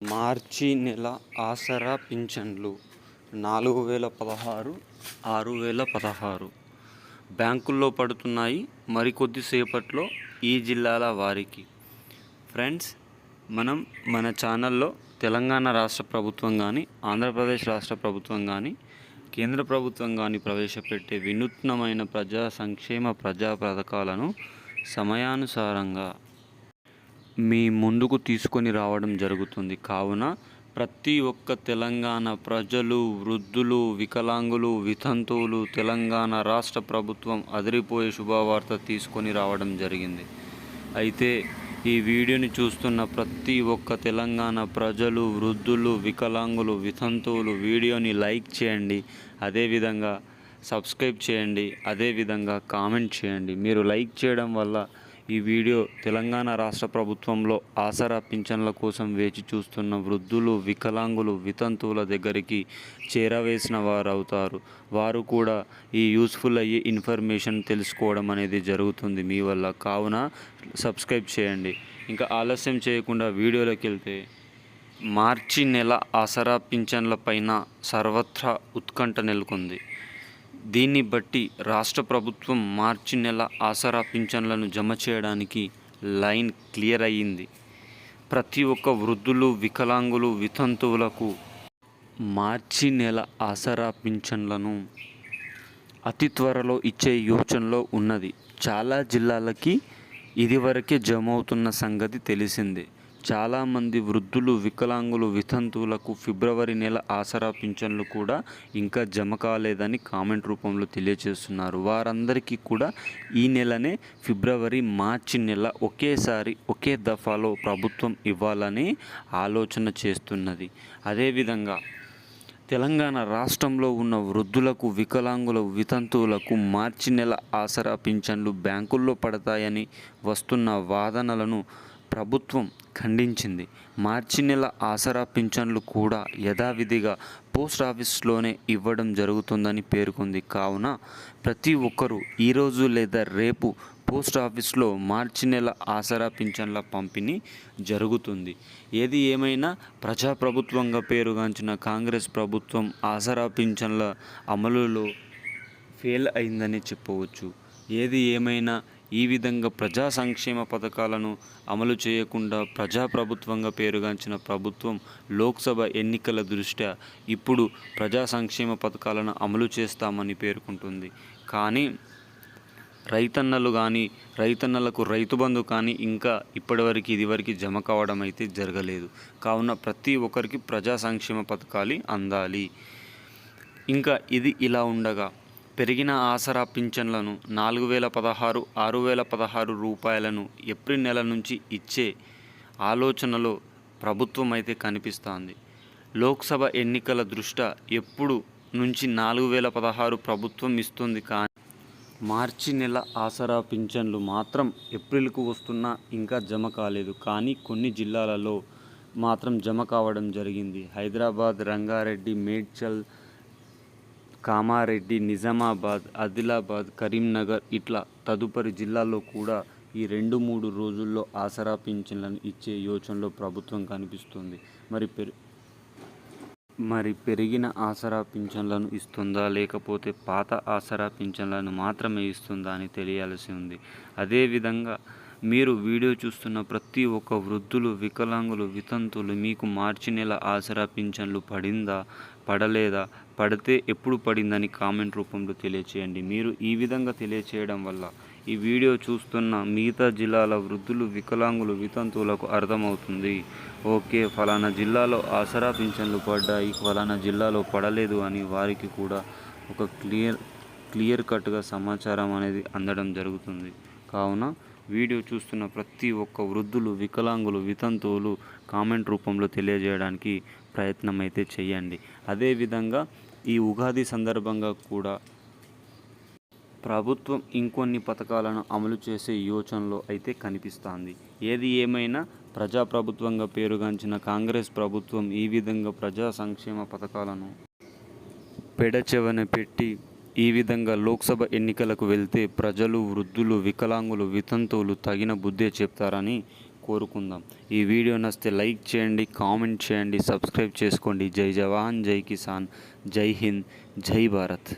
మార్చి నెల ఆసరా పింఛన్లు 4016, 6016 బ్యాంకుల్లో పడుతున్నాయి. మరికొద్ది సేపట్లో ఈ జిల్లాల వారికి. ఫ్రెండ్స్, మనం మన ఛానల్లో తెలంగాణ రాష్ట్ర ప్రభుత్వం కానీ, ఆంధ్రప్రదేశ్ రాష్ట్ర ప్రభుత్వం కానీ, కేంద్ర ప్రభుత్వం కానీ ప్రవేశపెట్టే వినూత్నమైన ప్రజా సంక్షేమ ప్రజా పథకాలను సమయానుసారంగా మీ ముందుకు తీసుకొని రావడం జరుగుతుంది. కావున ప్రతి ఒక్క తెలంగాణ ప్రజలు, వృద్ధులు, వికలాంగులు, వితంతువులు తెలంగాణ రాష్ట్ర ప్రభుత్వం అదిరిపోయే శుభవార్త తీసుకొని రావడం జరిగింది. అయితే ఈ వీడియోని చూస్తున్న ప్రతి ఒక్క తెలంగాణ ప్రజలు, వృద్ధులు, వికలాంగులు, వితంతువులు వీడియోని లైక్ చేయండి, అదేవిధంగా సబ్స్క్రైబ్ చేయండి, అదేవిధంగా కామెంట్ చేయండి. మీరు లైక్ చేయడం వల్ల ఈ వీడియో తెలంగాణ రాష్ట్ర ప్రభుత్వంలో ఆసరా పింఛన్ల కోసం వేచి చూస్తున్న వృద్ధులు, వికలాంగులు, వితంతువుల దగ్గరికి చేరవేసిన వారు అవుతారు. వారు కూడా ఈ యూస్ఫుల్ అయ్యే ఇన్ఫర్మేషన్ తెలుసుకోవడం అనేది జరుగుతుంది మీ వల్ల. కావున సబ్స్క్రైబ్ చేయండి. ఇంకా ఆలస్యం చేయకుండా వీడియోలోకి వెళ్తే, మార్చి నెల ఆసరా పింఛన్ల పైన సర్వత్రా ఉత్కంఠ నెలకొంది. దీన్ని బట్టి రాష్ట్ర ప్రభుత్వం మార్చి నెల ఆసరా పింఛన్లను జమ చేయడానికి లైన్ క్లియర్ అయ్యింది. ప్రతి ఒక్క వృద్ధులు, వికలాంగులు, వితంతువులకు మార్చి నెల ఆసరా పింఛన్లను అతి త్వరలో ఇచ్చే యోచనలో ఉన్నది. చాలా జిల్లాలకి ఇదివరకే జమ అవుతున్న సంగతి తెలిసిందే. చాలామంది వృద్ధులు, వికలాంగులు, వితంతువులకు ఫిబ్రవరి నెల ఆసరా పింఛన్లు కూడా ఇంకా జమ కాలేదని కామెంట్ రూపంలో తెలియజేస్తున్నారు. వారందరికీ కూడా ఈ నెలనే ఫిబ్రవరి, మార్చి నెల ఒకేసారి ఒకే దఫాలో ప్రభుత్వం ఇవ్వాలని ఆలోచన చేస్తున్నది. అదేవిధంగా తెలంగాణ రాష్ట్రంలో ఉన్న వృద్ధులకు, వికలాంగుల, వితంతువులకు మార్చి నెల ఆసరా పింఛన్లు బ్యాంకుల్లో పడతాయని వస్తున్న వాదనలను ప్రభుత్వం ఖండించింది. మార్చి నెల ఆసరా పింఛన్లు కూడా యథావిధిగా పోస్ట్ ఆఫీస్లోనే ఇవ్వడం జరుగుతుందని పేర్కొంది. కావున ప్రతి ఒక్కరూ ఈరోజు లేదా రేపు పోస్ట్ ఆఫీస్లో మార్చి నెల ఆసరా పింఛన్ల పంపిణీ జరుగుతుంది. ఏది ఏమైనా ప్రజాప్రభుత్వంగా పేరుగాంచిన కాంగ్రెస్ ప్రభుత్వం ఆసరా పింఛన్ల అమలులో ఫెయిల్ అయిందని చెప్పవచ్చు. ఏది ఏమైనా ఈ విధంగా ప్రజా సంక్షేమ పథకాలను అమలు చేయకుండా ప్రజాప్రభుత్వంగా పేరుగాంచిన ప్రభుత్వం లోక్సభ ఎన్నికల దృష్ట్యా ఇప్పుడు ప్రజా సంక్షేమ పథకాలను అమలు చేస్తామని పేర్కొంటుంది. కానీ రైతన్నలు కానీ, రైతన్నలకు రైతు బంధు కానీ ఇంకా ఇదివరకు జమ కావడం అయితే జరగలేదు. కావున ప్రతి ఒక్కరికి ప్రజా సంక్షేమ పథకాలు అందాలి. ఇంకా ఇది ఇలా ఉండగా పెరిగిన ఆసరా పింఛన్లను 4016, 6016 రూపాయలను ఏప్రిల్ నెల నుంచి ఇచ్చే ఆలోచనలో ప్రభుత్వం అయితే కనిపిస్తోంది. లోక్సభ ఎన్నికల దృష్ట్యా ఎప్పుడు నుంచి 4016 ప్రభుత్వం ఇస్తుంది. కానీ మార్చి నెల ఆసరా పింఛన్లు మాత్రం ఏప్రిల్కు వస్తున్నా ఇంకా జమ కాలేదు. కానీ కొన్ని జిల్లాలలో మాత్రం జమ కావడం జరిగింది. హైదరాబాద్, రంగారెడ్డి, మేడ్చల్, కామారెడ్డి, నిజామాబాద్, ఆదిలాబాద్, కరీంనగర్ ఇట్లా తదుపరి జిల్లాల్లో కూడా ఈ 2-3 రోజుల్లో ఆసరా పింఛన్లను ఇచ్చే యోచనలో ప్రభుత్వం కనిపిస్తుంది. మరి పెరిగిన ఆసరా పింఛన్లను ఇస్తుందా, లేకపోతే పాత ఆసరా పింఛన్లను మాత్రమే ఇస్తుందా అని తెలియాల్సి ఉంది. అదేవిధంగా మీరు వీడియో చూస్తున్న ప్రతి ఒక్క వృద్ధులు, వికలాంగులు, వితంతువులు మీకు మార్చి నెల ఆసరా పింఛన్లు పడిందా, పడలేదా, పడితే ఎప్పుడు పడిందని కామెంట్ రూపంలో తెలియచేయండి. మీరు ఈ విధంగా తెలియచేయడం వల్ల ఈ వీడియో చూస్తున్న మిగతా జిల్లాల వృద్ధులు, వికలాంగులు, వితంతువులకు అర్థమవుతుంది. ఓకే, ఫలానా జిల్లాలో ఆసరా పింఛన్లు పడ్డాయి, ఫలానా జిల్లాలో పడలేదు అని వారికి కూడా ఒక క్లియర్ కట్గా సమాచారం అనేది అందడం జరుగుతుంది. కావున వీడియో చూస్తున్న ప్రతి ఒక్క వృద్ధులు, వికలాంగులు, వితంతువులు కామెంట్ రూపంలో తెలియజేయడానికి ప్రయత్నం అయితే చేయండి. అదేవిధంగా ఈ ఉగాది సందర్భంగా కూడా ప్రభుత్వం ఇంకొన్ని పథకాలను అమలు చేసే యోచనలో అయితే కనిపిస్తోంది. ఏది ఏమైనా ప్రజాప్రభుత్వంగా పేరుగాంచిన కాంగ్రెస్ ప్రభుత్వం ఈ విధంగా ప్రజా సంక్షేమ పథకాలను పెడచెవిన పెట్టి ఈ విధంగా లోక్సభ ఎన్నికలకు వెళ్తే ప్రజలు, వృద్ధులు, వికలాంగులు, వితంతువులు తగిన బుద్ధే చెప్తారని కోరుకుందాం. ఈ వీడియో నచ్చితే లైక్ చేయండి, కామెంట్ చేయండి, సబ్స్క్రైబ్ చేసుకోండి. జై జవాన్, జై కిసాన్, జై హింద్, జై భారత్.